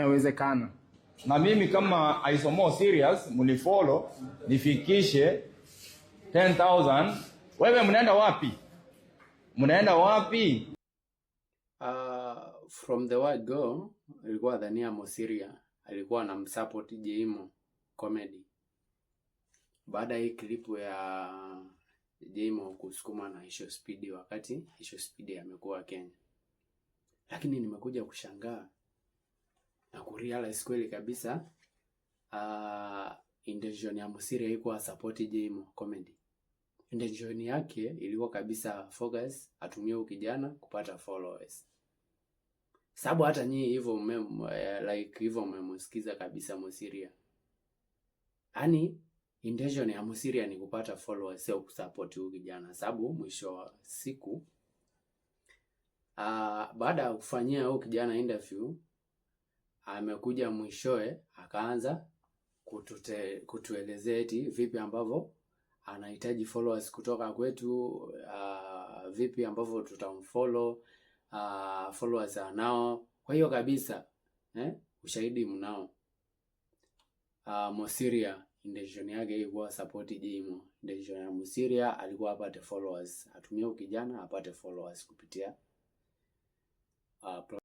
Inawezekana. Na mimi kama Aisomo serious mnifollow nifikishe 10,000. Wewe mnaenda wapi? Mnaenda wapi? From the word go, ilikuwa dhania Mosiria alikuwa anamsupport Jimo comedy. Baada hii klipu ya Jimo kusukuma na Hisho Speed, wakati Hisho Speed amekuwa Kenya. Lakini nimekuja kushangaa na kurealize kweli kabisa intention ya Mosiria ilikuwa support Jimo comedy. Intention yake ilikuwa kabisa focus atumie ukijana kupata followers. Sababu hata nyinyi hivyo hivyo mmemsikiza kabisa Mosiria. Yaani intention ya Mosiria ni kupata followers, sio kusupport huyu kijana. Sababu mwisho wa siku baada ya kufanyia huyu kijana interview, amekuja mwishoe akaanza kutuelezea eti vipi ambavyo anahitaji followers kutoka kwetu, vipi ambavyo tutamfollow, followers anao. Kwa hiyo kabisa ushahidi mnao. Mosiria intention yake ilikuwa support Jimo. Intention ya Mosiria alikuwa apate followers, atumie ukijana apate followers kupitia